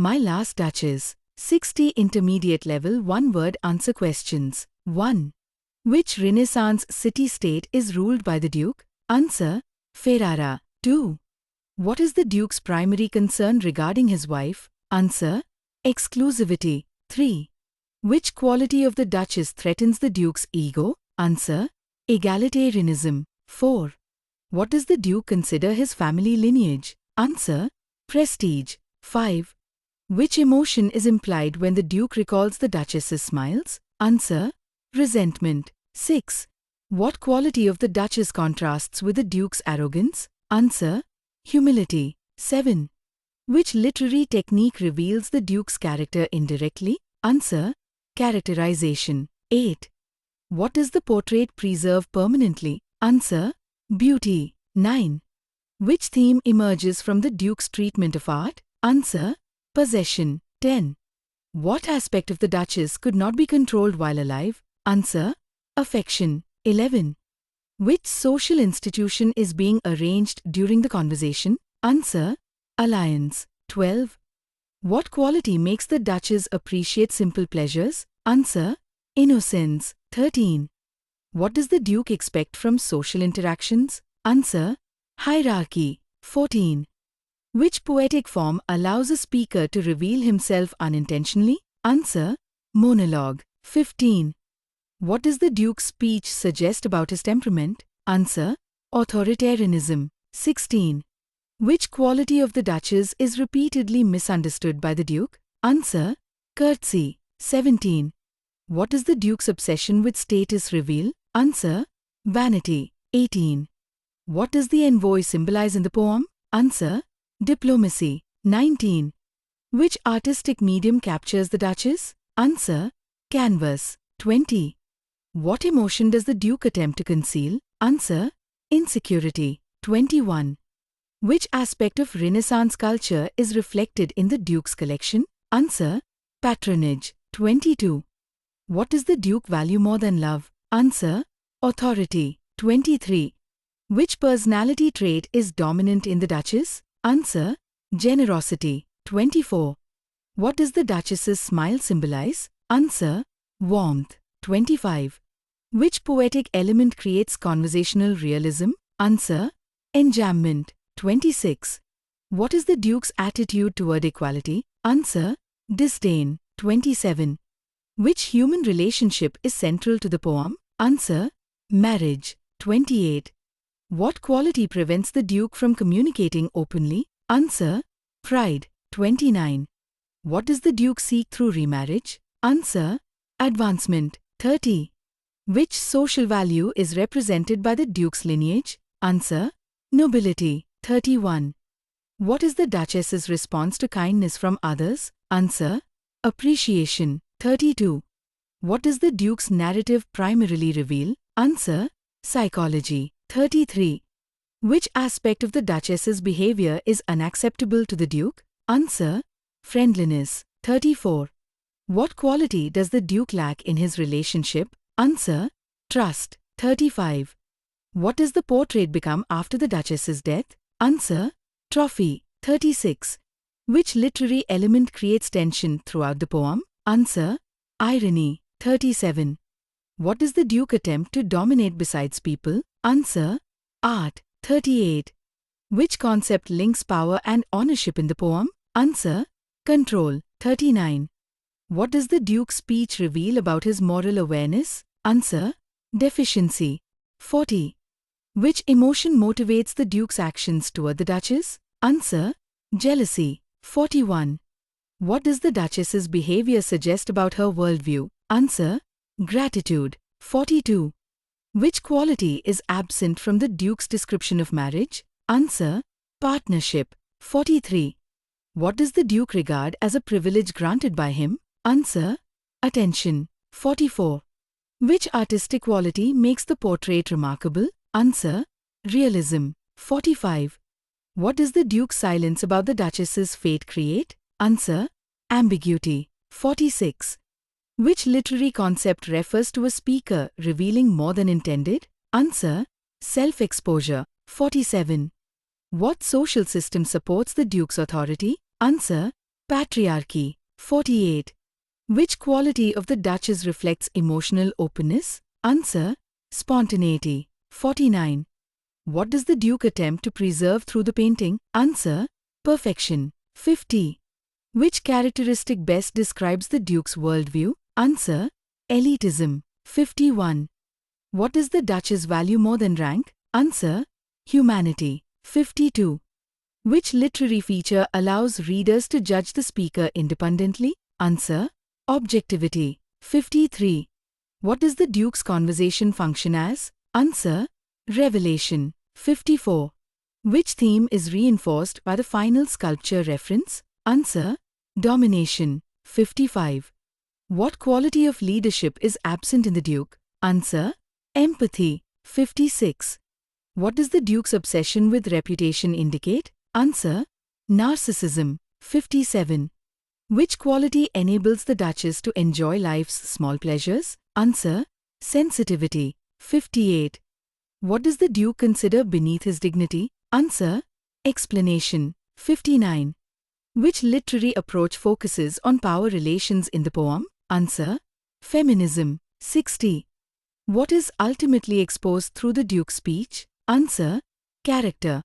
My Last Duchess. 60 intermediate-level one-word answer questions. 1. Which Renaissance city-state is ruled by the Duke? Answer: Ferrara. 2. What is the Duke's primary concern regarding his wife? Answer: exclusivity. 3. Which quality of the Duchess threatens the Duke's ego? Answer: egalitarianism. 4. What does the Duke consider his family lineage? Answer: prestige. 5. Which emotion is implied when the Duke recalls the Duchess's smiles? Answer: resentment. 6. What quality of the Duchess contrasts with the Duke's arrogance? Answer: humility. 7. Which literary technique reveals the Duke's character indirectly? Answer: characterization. 8. What does the portrait preserve permanently? Answer: beauty. 9. Which theme emerges from the Duke's treatment of art? Answer: possession. 10. What aspect of the Duchess could not be controlled while alive? Answer: affection. 11. Which social institution is being arranged during the conversation? Answer: alliance. 12. What quality makes the Duchess appreciate simple pleasures? Answer: innocence. 13. What does the Duke expect from social interactions? Answer: hierarchy. 14. Which poetic form allows a speaker to reveal himself unintentionally? Answer: monologue. 15. What does the Duke's speech suggest about his temperament? Answer: authoritarianism. 16. Which quality of the Duchess is repeatedly misunderstood by the Duke? Answer: courtesy. 17. What does the Duke's obsession with status reveal? Answer: vanity. 18. What does the envoy symbolize in the poem? Answer: diplomacy. 19. Which artistic medium captures the Duchess? Answer: canvas. 20. What emotion does the Duke attempt to conceal? Answer: insecurity. 21. Which aspect of Renaissance culture is reflected in the Duke's collection? Answer: patronage. 22. What does the Duke value more than love? Answer: authority. 23. Which personality trait is dominant in the Duchess? Answer: generosity. 24. What does the Duchess's smile symbolize? Answer: warmth. 25. Which poetic element creates conversational realism? Answer: enjambment. 26. What is the Duke's attitude toward equality? Answer: disdain. 27. Which human relationship is central to the poem? Answer: marriage. 28. What quality prevents the Duke from communicating openly? Answer: pride. 29. What does the Duke seek through remarriage? Answer: advancement. 30. Which social value is represented by the Duke's lineage? Answer: nobility. 31. What is the Duchess's response to kindness from others? Answer: appreciation. 32. What does the Duke's narrative primarily reveal? Answer: psychology. 33. Which aspect of the Duchess's behavior is unacceptable to the Duke? Answer: friendliness. 34. What quality does the Duke lack in his relationship? Answer: trust. 35. What does the portrait become after the Duchess's death? Answer: trophy. 36. Which literary element creates tension throughout the poem? Answer: irony. 37. What does the Duke attempt to dominate besides people? Answer: art. 38. Which concept links power and ownership in the poem? Answer: control. 39. What does the Duke's speech reveal about his moral awareness? Answer: deficiency. 40. Which emotion motivates the Duke's actions toward the Duchess? Answer: jealousy. 41. What does the Duchess's behavior suggest about her worldview? Answer: gratitude. 42. Which quality is absent from the Duke's description of marriage? Answer: partnership. 43. What does the Duke regard as a privilege granted by him? Answer: attention. 44. Which artistic quality makes the portrait remarkable? Answer: realism. 45. What does the Duke's silence about the Duchess's fate create? Answer: ambiguity. 46. Which literary concept refers to a speaker revealing more than intended? Answer: self-exposure. 47. What social system supports the Duke's authority? Answer: Patriarchy. 48. Which quality of the Duchess reflects emotional openness? Answer: spontaneity. 49. What does the Duke attempt to preserve through the painting? Answer: perfection. 50. Which characteristic best describes the Duke's worldview? Answer: elitism. 51. What does the Duchess value more than rank? Answer: humanity. 52. Which literary feature allows readers to judge the speaker independently? Answer: objectivity. 53. What does the Duke's conversation function as? Answer: revelation. 54. Which theme is reinforced by the final sculpture reference? Answer: domination. 55. What quality of leadership is absent in the Duke? Answer: empathy. 56. What does the Duke's obsession with reputation indicate? Answer: narcissism. 57. Which quality enables the Duchess to enjoy life's small pleasures? Answer: sensitivity. 58. What does the Duke consider beneath his dignity? Answer: explanation. 59. Which literary approach focuses on power relations in the poem? Answer: feminism. 60. What is ultimately exposed through the Duke's speech? Answer: character.